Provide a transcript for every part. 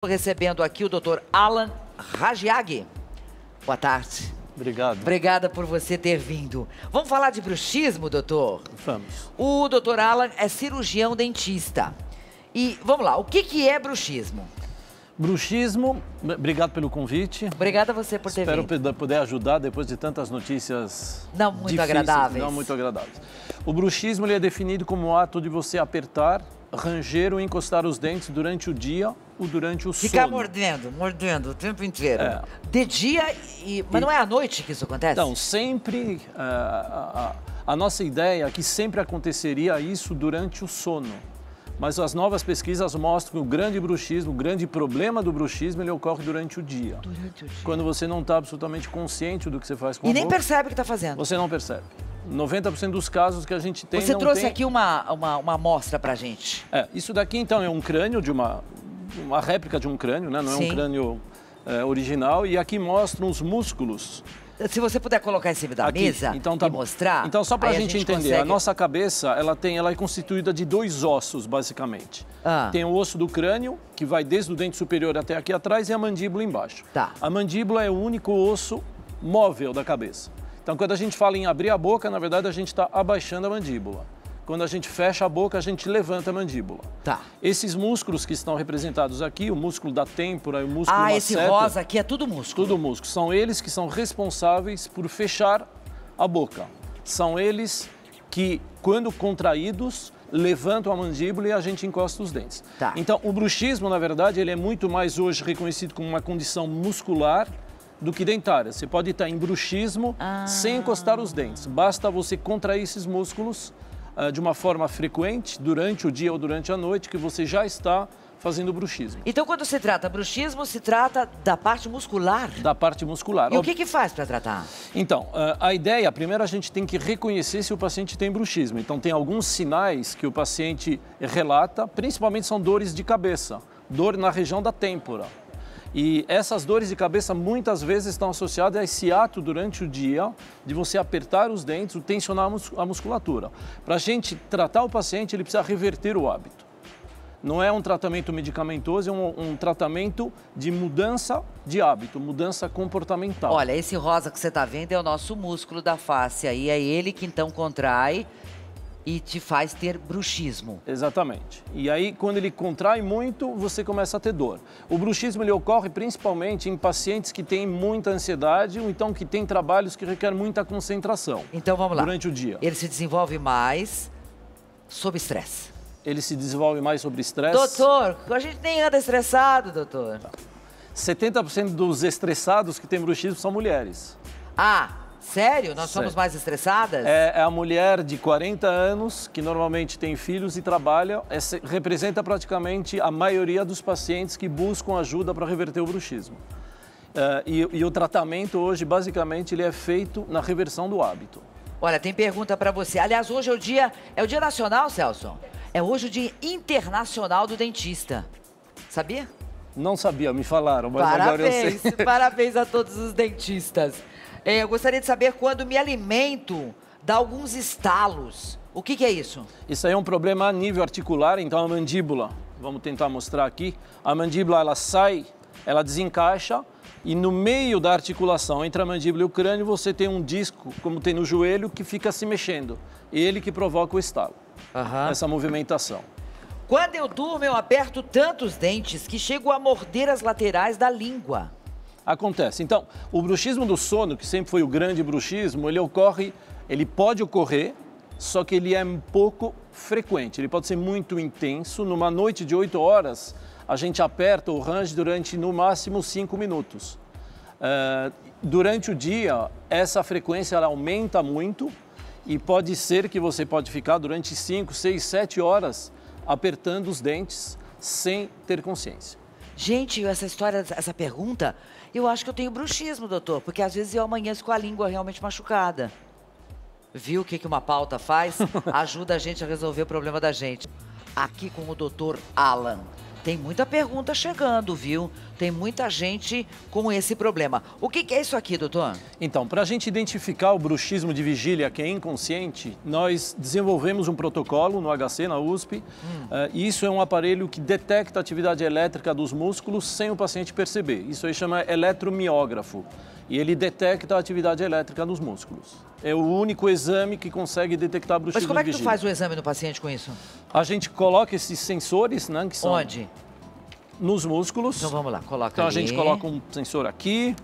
Recebendo aqui o Dr. Alan Ragiag. Boa tarde. Obrigado. Obrigada por você ter vindo. Vamos falar de bruxismo, doutor? Vamos. O Dr. Alan é cirurgião dentista. E vamos lá, o que é bruxismo? Bruxismo, obrigado pelo convite. Obrigada a você por ter vindo. Espero poder ajudar depois de tantas notícias não muito difíceis, agradáveis. Não muito agradáveis. O bruxismo ele é definido como o ato de você apertar, ranger ou encostar os dentes durante o dia ou durante o sono. Ficar mordendo o tempo inteiro. É. De dia, mas não é à noite que isso acontece? Então, sempre, a nossa ideia é que sempre aconteceria isso durante o sono. Mas as novas pesquisas mostram que o grande bruxismo, o grande problema do bruxismo, ele ocorre durante o dia. Durante o dia. Quando você não está absolutamente consciente do que você faz com a boca. E nem percebe o que está fazendo. Você não percebe. 90% dos casos que a gente tem Você não trouxe tem... aqui uma amostra pra gente. Isso daqui, então, é um crânio de uma réplica de um crânio, né? Não é um crânio original. E aqui mostram os músculos. Se você puder colocar em cima da mesa então, e mostrar... Então, só para a gente entender, consegue... a nossa cabeça, ela é constituída de dois ossos, basicamente. Tem o osso do crânio, que vai desde o dente superior até aqui atrás, e a mandíbula embaixo. Tá. A mandíbula é o único osso móvel da cabeça. Então, quando a gente fala em abrir a boca, na verdade, a gente está abaixando a mandíbula. Quando a gente fecha a boca, a gente levanta a mandíbula. Tá. Esses músculos que estão representados aqui, o músculo da têmpora e o músculo masseter... esse rosa aqui é tudo músculo? Tudo músculo. São eles que são responsáveis por fechar a boca. São eles que, quando contraídos, levantam a mandíbula e a gente encosta os dentes. Tá. Então, o bruxismo, na verdade, ele é muito mais hoje reconhecido como uma condição muscular do que dentária. Você pode estar em bruxismo sem encostar os dentes. Basta você contrair esses músculos de uma forma frequente, durante o dia ou durante a noite, que você já está fazendo bruxismo. Então, quando se trata bruxismo, se trata da parte muscular? Da parte muscular. E o que faz para tratar? Então, a ideia, primeiro a gente tem que reconhecer se o paciente tem bruxismo. Então, tem alguns sinais que o paciente relata, principalmente são dores de cabeça, dor na região da têmpora. E essas dores de cabeça muitas vezes estão associadas a esse ato durante o dia de você apertar os dentes, ou tensionar a musculatura. Para a gente tratar o paciente, ele precisa reverter o hábito. Não é um tratamento medicamentoso, é um tratamento de mudança de hábito, mudança comportamental. Olha, esse rosa que você está vendo é o nosso músculo da face aí, é ele que então contrai e te faz ter bruxismo. Exatamente. E aí, quando ele contrai muito, você começa a ter dor. O bruxismo ele ocorre principalmente em pacientes que têm muita ansiedade ou então que têm trabalhos que requerem muita concentração. Então vamos lá. Durante o dia. Ele se desenvolve mais sob estresse. Ele se desenvolve mais sob estresse. Doutor, a gente nem anda estressado, doutor. 70% dos estressados que têm bruxismo são mulheres. Sério? Nós somos mais estressadas? É a mulher de 40 anos, que normalmente tem filhos e trabalha, representa praticamente a maioria dos pacientes que buscam ajuda para reverter o bruxismo. E o tratamento hoje, basicamente, ele é feito na reversão do hábito. Olha, tem pergunta para você. Aliás, hoje é o dia nacional, Celso? É hoje o dia internacional do dentista. Sabia? Não sabia, me falaram, mas parabéns, agora eu sei. Parabéns a todos os dentistas. Eu gostaria de saber quando me alimento, dá alguns estalos. O que é isso? Isso aí é um problema a nível articular, então a mandíbula, vamos tentar mostrar aqui. A mandíbula, ela sai, ela desencaixa e no meio da articulação entre a mandíbula e o crânio você tem um disco, como tem no joelho, que fica se mexendo. Ele que provoca o estalo, essa movimentação. Quando eu durmo, eu aperto tantos dentes que chego a morder as laterais da língua. Acontece. Então, o bruxismo do sono, que sempre foi o grande bruxismo, ele pode ocorrer, só que ele é um pouco frequente. Ele pode ser muito intenso. Numa noite de 8 horas, a gente aperta o range durante, no máximo, 5 minutos. Durante o dia, essa frequência ela aumenta muito e pode ser que você pode ficar durante 5, 6, 7 horas apertando os dentes sem ter consciência. Gente, essa pergunta, eu acho que eu tenho bruxismo, doutor, porque às vezes eu amanheço com a língua realmente machucada. Viu o que uma pauta faz? Ajuda a gente a resolver o problema da gente. Aqui com o doutor Alan. Tem muita pergunta chegando, viu? Tem muita gente com esse problema. O que é isso aqui, doutor? Então, para a gente identificar o bruxismo de vigília que é inconsciente, nós desenvolvemos um protocolo no HC, na USP. E isso é um aparelho que detecta a atividade elétrica dos músculos sem o paciente perceber. Isso aí chama eletromiógrafo. E ele detecta a atividade elétrica dos músculos. É o único exame que consegue detectar bruxismo de vigília. Mas como é que tu faz o exame no paciente com isso? A gente coloca esses sensores, né, que são... Onde? Nos músculos. Então vamos lá, coloca Então ali. a gente coloca um sensor aqui,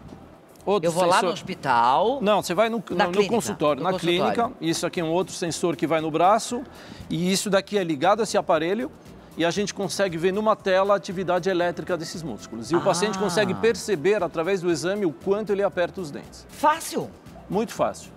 outro Eu vou sensor... lá no hospital. Não, você vai no clínica, consultório, na clínica. Isso aqui é um outro sensor que vai no braço. E isso daqui é ligado a esse aparelho. E a gente consegue ver numa tela a atividade elétrica desses músculos. E o paciente consegue perceber, através do exame, o quanto ele aperta os dentes. Fácil? Muito fácil.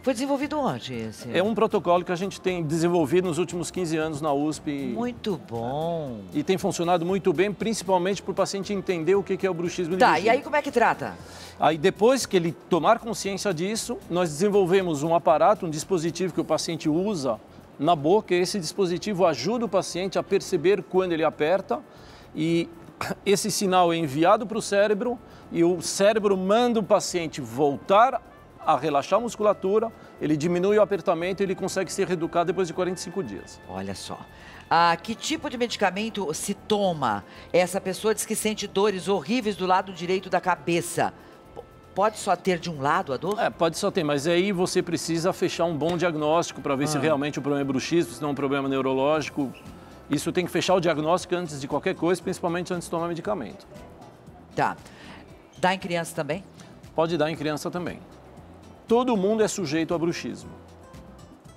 Foi desenvolvido onde esse? É um protocolo que a gente tem desenvolvido nos últimos 15 anos na USP. Muito bom. E tem funcionado muito bem, principalmente para o paciente entender o que é o bruxismo de vigília. Tá, e aí como é que trata? Aí depois que ele tomar consciência disso, nós desenvolvemos um aparato, um dispositivo que o paciente usa na boca. Esse dispositivo ajuda o paciente a perceber quando ele aperta e esse sinal é enviado para o cérebro e o cérebro manda o paciente voltar a relaxar a musculatura, ele diminui o apertamento e ele consegue ser reeducado depois de 45 dias. Olha só. Que tipo de medicamento se toma? Essa pessoa diz que sente dores horríveis do lado direito da cabeça. Pode só ter de um lado a dor? Pode só ter, mas aí você precisa fechar um bom diagnóstico para ver se realmente o problema é bruxismo, se não é um problema neurológico. Isso tem que fechar o diagnóstico antes de qualquer coisa, principalmente antes de tomar medicamento. Tá. Dá em criança também? Pode dar em criança também. Todo mundo é sujeito a bruxismo.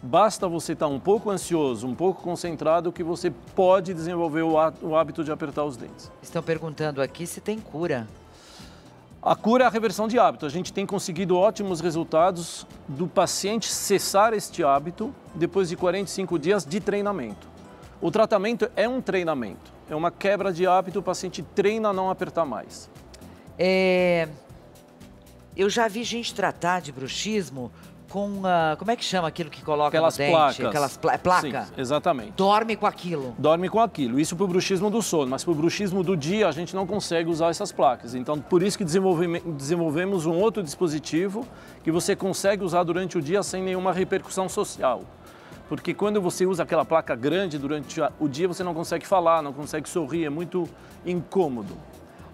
Basta você estar um pouco ansioso, um pouco concentrado, que você pode desenvolver o hábito de apertar os dentes. Estão perguntando aqui se tem cura. A cura é a reversão de hábito. A gente tem conseguido ótimos resultados do paciente cessar este hábito depois de 45 dias de treinamento. O tratamento é um treinamento, é uma quebra de hábito, o paciente treina a não apertar mais. Eu já vi gente tratar de bruxismo com, como é que chama aquilo que coloca Aquelas no dente? placas. Aquelas placa? Sim, exatamente. Dorme com aquilo. Dorme com aquilo. Isso para o bruxismo do sono, mas para o bruxismo do dia a gente não consegue usar essas placas. Então, por isso que desenvolvemos um outro dispositivo que você consegue usar durante o dia sem nenhuma repercussão social. Porque quando você usa aquela placa grande durante o dia, você não consegue falar, não consegue sorrir, é muito incômodo.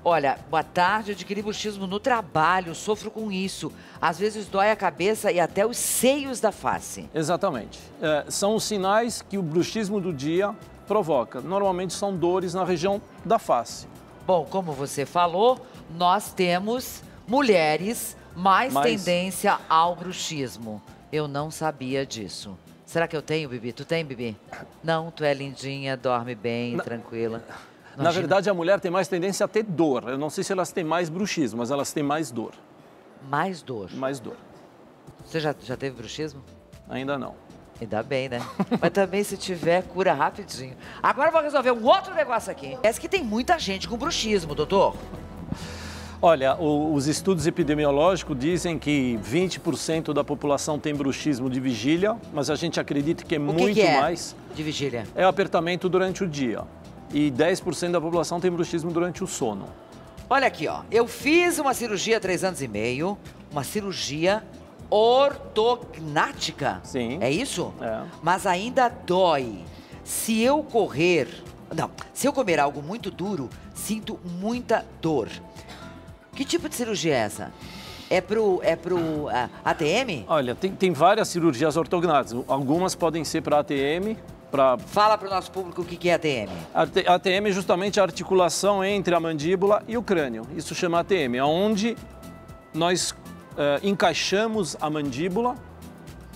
Olha, boa tarde, adquiri bruxismo no trabalho, sofro com isso. Às vezes dói a cabeça e até os seios da face. Exatamente. São os sinais que o bruxismo do dia provoca. Normalmente são dores na região da face. Bom, como você falou, nós temos mulheres mais tendência ao bruxismo. Eu não sabia disso. Será que eu tenho, Bibi? Tu tem, Bibi? Não, tu é lindinha, dorme bem, tranquila. Na verdade, a mulher tem mais tendência a ter dor. Eu não sei se elas têm mais bruxismo, mas elas têm mais dor. Mais dor? Mais dor. Você já teve bruxismo? Ainda não. Ainda bem, né? Mas também se tiver, cura rapidinho. Agora eu vou resolver um outro negócio aqui. Parece que tem muita gente com bruxismo, doutor. Olha, os estudos epidemiológicos dizem que 20% da população tem bruxismo de vigília, mas a gente acredita que é muito mais. De vigília? É apertamento durante o dia. E 10% da população tem bruxismo durante o sono. Olha aqui, ó. Eu fiz uma cirurgia há 3 anos e meio, uma cirurgia ortognática. Sim. É isso? É. Mas ainda dói. Se eu comer algo muito duro, sinto muita dor. Que tipo de cirurgia é essa? É pro ATM? Olha, tem várias cirurgias ortognáticas. Algumas podem ser para ATM. Fala para o nosso público o que é ATM. ATM é justamente a articulação entre a mandíbula e o crânio. Isso chama ATM, onde nós encaixamos a mandíbula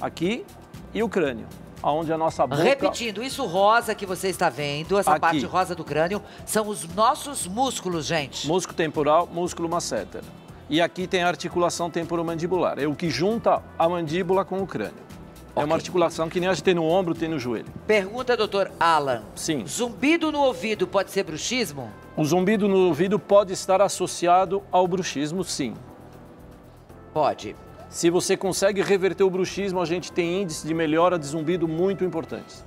aqui e o crânio, onde a nossa boca... Repetindo, isso rosa que você está vendo, essa aqui. parte rosa do crânio, são os nossos músculos, gente. Músculo temporal, músculo masseter. E aqui tem a articulação temporomandibular, é o que junta a mandíbula com o crânio. É uma articulação que nem a gente tem no ombro, tem no joelho. Pergunta, doutor Alan. Sim. Zumbido no ouvido pode ser bruxismo? O zumbido no ouvido pode estar associado ao bruxismo, sim. Pode. Se você consegue reverter o bruxismo, a gente tem índices de melhora de zumbido muito importantes.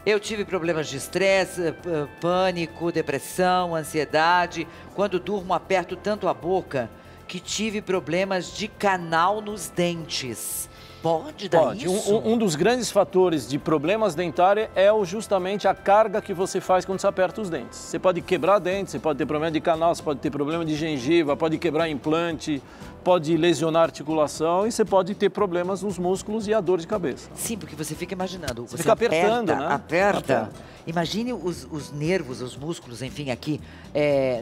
Eu tive problemas de estresse, pânico, depressão, ansiedade. Quando durmo, aperto tanto a boca que tive problemas de canal nos dentes. Pode dar isso? Um dos grandes fatores de problemas dentários é justamente a carga que você faz quando você aperta os dentes. Você pode quebrar dentes, você pode ter problema de canal, você pode ter problema de gengiva, pode quebrar implante, pode lesionar a articulação e você pode ter problemas nos músculos e a dor de cabeça. Sim, porque você fica imaginando. Você fica apertando, né? Aperta. Imagine os nervos, os músculos, enfim, aqui.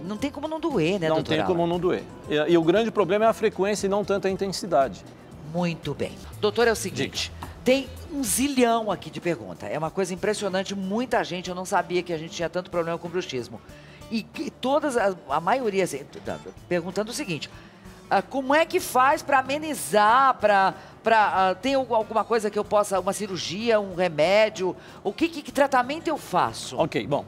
Não tem como não doer, né, doutora? Não tem como não doer. E o grande problema é a frequência e não tanto a intensidade. Muito bem. Doutor, é o seguinte, tem um zilhão aqui de pergunta. É uma coisa impressionante, muita gente, eu não sabia que a gente tinha tanto problema com bruxismo. E a maioria, assim, perguntando o seguinte, como é que faz para amenizar, tem alguma coisa que eu possa, uma cirurgia, um remédio, que tratamento eu faço? Ok, bom,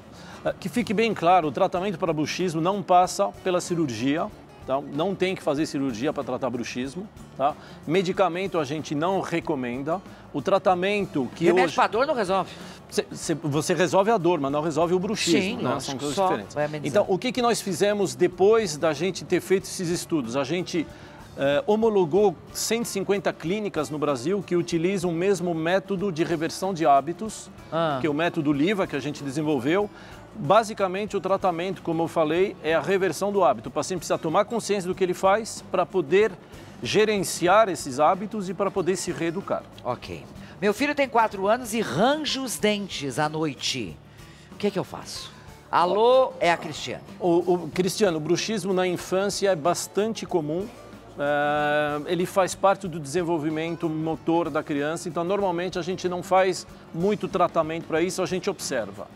que fique bem claro, o tratamento para bruxismo não passa pela cirurgia. Então, não tem que fazer cirurgia para tratar bruxismo, tá? Medicamento a gente não recomenda. O tratamento que remédio para dor não resolve? Você resolve a dor, mas não resolve o bruxismo. Sim, né? São coisas diferentes. Então, o que nós fizemos depois da gente ter feito esses estudos? A gente homologou 150 clínicas no Brasil que utilizam o mesmo método de reversão de hábitos, que é o método LIVA que a gente desenvolveu. Basicamente, o tratamento, como eu falei, é a reversão do hábito. O paciente precisa tomar consciência do que ele faz para poder gerenciar esses hábitos e para poder se reeducar. Ok. Meu filho tem 4 anos e range os dentes à noite. O que é que eu faço? Alô, é a Cristiane. Cristiano, o bruxismo na infância é bastante comum. Ele faz parte do desenvolvimento motor da criança, então normalmente a gente não faz muito tratamento para isso, a gente observa.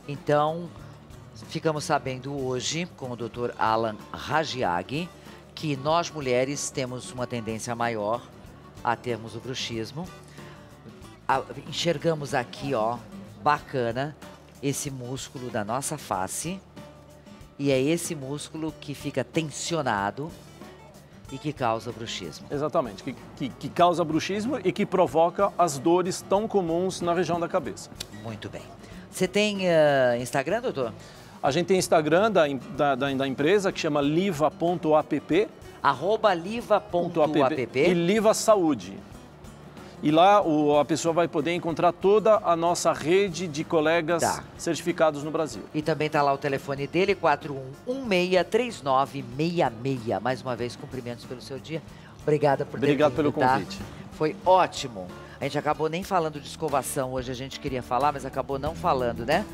Então, ficamos sabendo hoje com o Dr. Alan Ragiag que nós mulheres temos uma tendência maior a termos o bruxismo. Enxergamos aqui, ó, bacana, esse músculo da nossa face e é esse músculo que fica tensionado e que causa bruxismo. Exatamente, que causa bruxismo e que provoca as dores tão comuns na região da cabeça. Muito bem. Você tem Instagram, doutor? A gente tem Instagram da empresa que chama liva.app. @liva.app. E Liva Saúde. E lá a pessoa vai poder encontrar toda a nossa rede de colegas certificados no Brasil. E também está lá o telefone dele, 41163966. Mais uma vez, cumprimentos pelo seu dia. Obrigada por ter vindo. Obrigado pelo convite. Foi ótimo. A gente acabou nem falando de escovação hoje, a gente queria falar, mas acabou não falando, né?